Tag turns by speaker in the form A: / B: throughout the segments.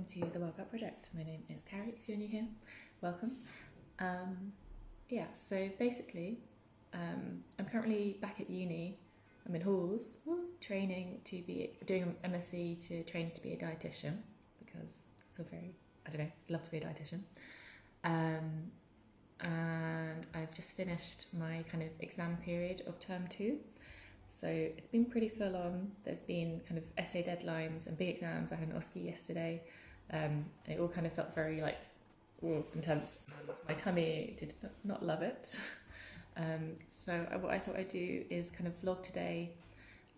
A: welcome to the Workout Project. My name is Carrie, if you're new here, welcome. So basically, I'm currently back at uni. I'm in halls, training to be, doing an MSc to train to be a dietitian, because it's all very, love to be a dietitian. And I've just finished my kind of exam period of term 2. So it's been pretty full on. There's been kind of essay deadlines and big exams. I had an OSCE yesterday. It all kind of felt very intense. My tummy did not love it. So what I thought I'd do is kind of vlog today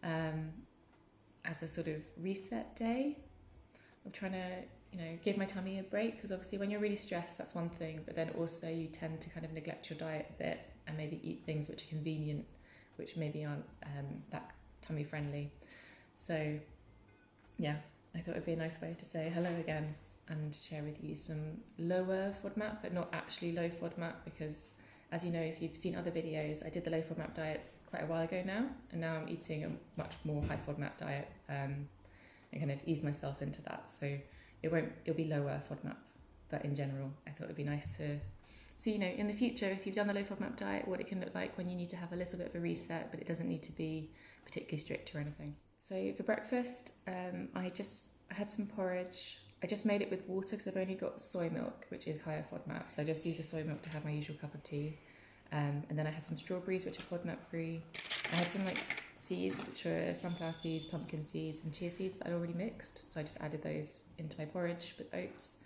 A: as a sort of reset day. I'm trying to, give my tummy a break, because obviously when you're really stressed, that's one thing, but then also you tend to kind of neglect your diet a bit and maybe eat things which are convenient, which maybe aren't that tummy friendly. So yeah, I thought it'd be a nice way to say hello again and share with you some lower FODMAP, but not actually low FODMAP, because as you know, if you've seen other videos, I did the low FODMAP diet quite a while ago now, and now I'm eating a much more high FODMAP diet and kind of ease myself into that. So it'll be lower FODMAP, but in general, I thought it'd be nice to see, in the future, if you've done the low FODMAP diet, what it can look like when you need to have a little bit of a reset, but it doesn't need to be particularly strict or anything. So for breakfast, I had some porridge. I just made it with water because I've only got soy milk, which is higher FODMAP. So I just use the soy milk to have my usual cup of tea. And then I had some strawberries, which are FODMAP free. I had some seeds, which were sunflower seeds, pumpkin seeds, and chia seeds that I'd already mixed. So I just added those into my porridge with oats.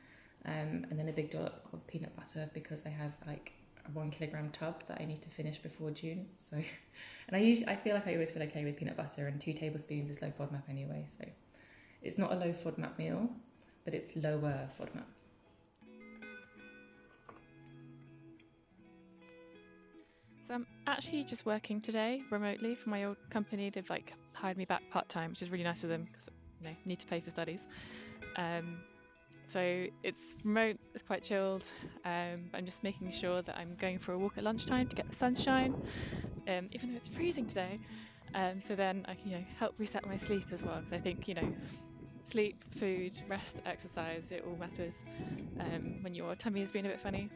A: And then a big dollop of peanut butter, because I have a 1 kilogram tub that I need to finish before June. So, and I feel like I always feel okay with peanut butter, and 2 tablespoons is low FODMAP anyway. So it's not a low FODMAP meal, but it's lower FODMAP.
B: So I'm actually just working today remotely for my old company. They've hired me back part-time, which is really nice of them, because need to pay for studies. So it's remote, it's quite chilled. I'm just making sure that I'm going for a walk at lunchtime to get the sunshine, even though it's freezing today. So then I can help reset my sleep as well, because I think sleep, food, rest, exercise, it all matters when your tummy has been a bit funny.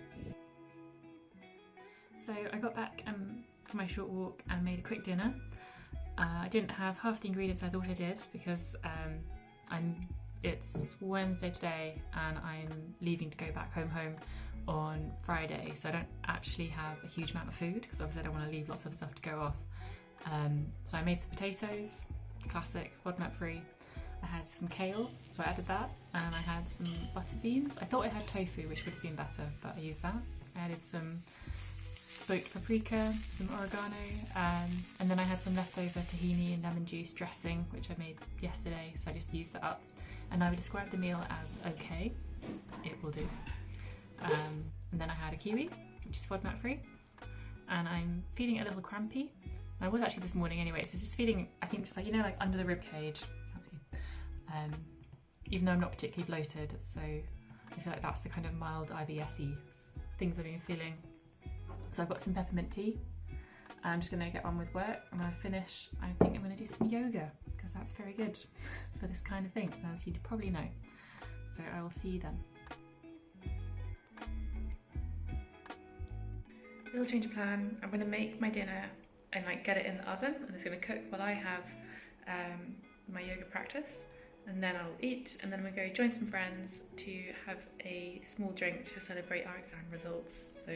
A: So I got back for my short walk and made a quick dinner. I didn't have half the ingredients I thought I did, because it's Wednesday today and I'm leaving to go back home on Friday, so I don't actually have a huge amount of food, because obviously I don't want to leave lots of stuff to go off. So I made some potatoes, classic, FODMAP free. I had some kale, so I added that, and I had some butter beans. I thought I had tofu, which would have been better, but I used that. I added some smoked paprika, some oregano, and then I had some leftover tahini and lemon juice dressing, which I made yesterday, so I just used that up. And I would describe the meal as okay, it will do. And then I had a kiwi, which is FODMAP free, and I'm feeling a little crampy. And I was actually this morning anyway, so just feeling, I think just under the rib cage, can't see. Even though I'm not particularly bloated, so I feel like that's the kind of mild IBS-y things I've been feeling. So I've got some peppermint tea. I'm just going to get on with work, and when I finish, I think I'm going to do some yoga, because that's very good for this kind of thing, as you probably know. So I will see you then. Little change of plan. I'm going to make my dinner and get it in the oven, and it's going to cook while I have my yoga practice, and then I'll eat, and then I'm going to go join some friends to have a small drink to celebrate our exam results. So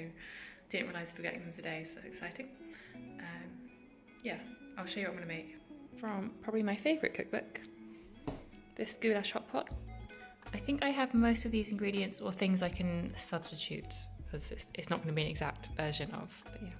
A: didn't realise we're getting them today, so that's exciting. I'll show you what I'm going to make. From probably my favourite cookbook, this goulash hot pot. I think I have most of these ingredients or things I can substitute, because it's not going to be an exact version of, but yeah.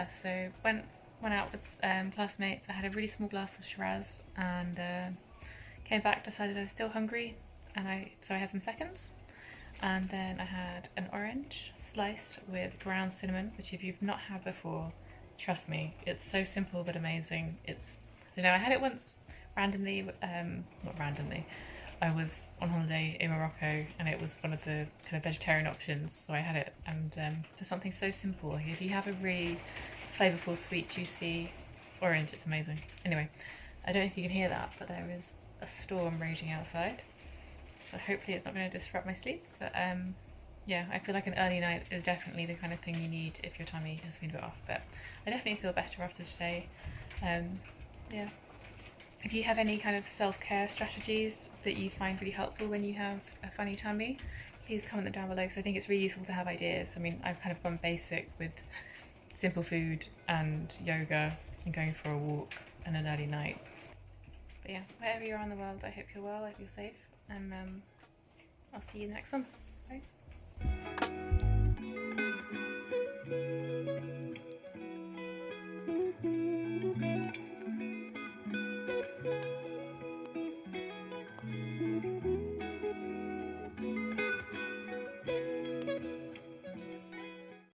A: yeah, so went out with classmates. I had a really small glass of Shiraz and came back, decided I was still hungry, and so I had some seconds. And then I had an orange sliced with ground cinnamon, which if you've not had before, trust me, it's so simple but amazing. I had it once randomly, not randomly. I was on holiday in Morocco and it was one of the kind of vegetarian options, so I had it. And for something so simple, if you have a really flavourful, sweet, juicy orange, it's amazing. Anyway, I don't know if you can hear that, but there is a storm raging outside. So hopefully it's not going to disrupt my sleep. But yeah, I feel like an early night is definitely the kind of thing you need if your tummy has been a bit off. But I definitely feel better after today. Yeah. If you have any kind of self-care strategies that you find really helpful when you have a funny tummy, please comment them down below because I think it's really useful to have ideas. I mean, I've kind of gone basic with simple food and yoga and going for a walk and an early night. But yeah, wherever you are in the world, I hope you're well, I hope you're safe, and I'll see you in the next one. Bye.